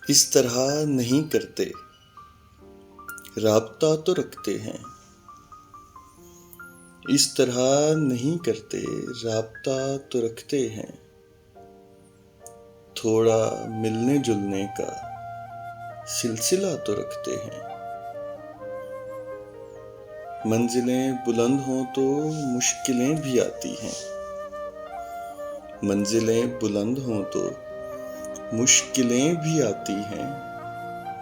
इस तरह नहीं करते, राब्ता तो रखते हैं। इस तरह नहीं करते, राब्ता तो रखते हैं। थोड़ा मिलने जुलने का सिलसिला तो रखते हैं। मंजिलें बुलंद हों तो मुश्किलें भी आती हैं। मंजिलें बुलंद हों तो मुश्किलें भी आती हैं।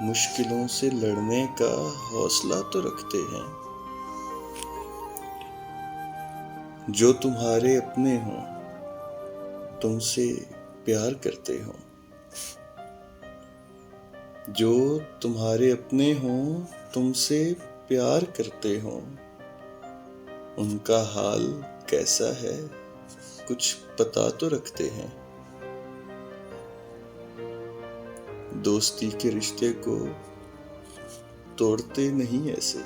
मुश्किलों से लड़ने का हौसला तो रखते हैं। जो तुम्हारे अपने हों, तुमसे प्यार करते हों। जो तुम्हारे अपने हों, तुमसे प्यार करते हों। उनका हाल कैसा है, कुछ पता तो रखते हैं। दोस्ती के रिश्ते को तोड़ते नहीं ऐसे।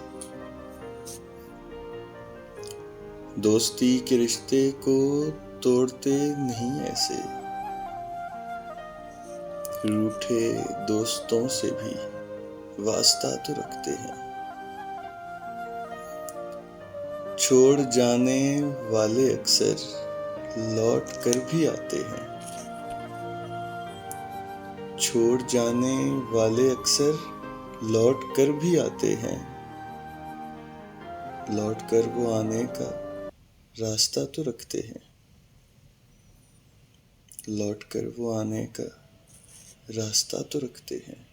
दोस्ती के रिश्ते को तोड़ते नहीं ऐसे। रूठे दोस्तों से भी वास्ता तो रखते हैं। छोड़ जाने वाले अक्सर लौट कर भी आते हैं। छोड़ जाने वाले अक्सर लौट कर भी आते हैं। लौट कर वो आने का रास्ता तो रखते हैं। लौट कर वो आने का रास्ता तो रखते हैं।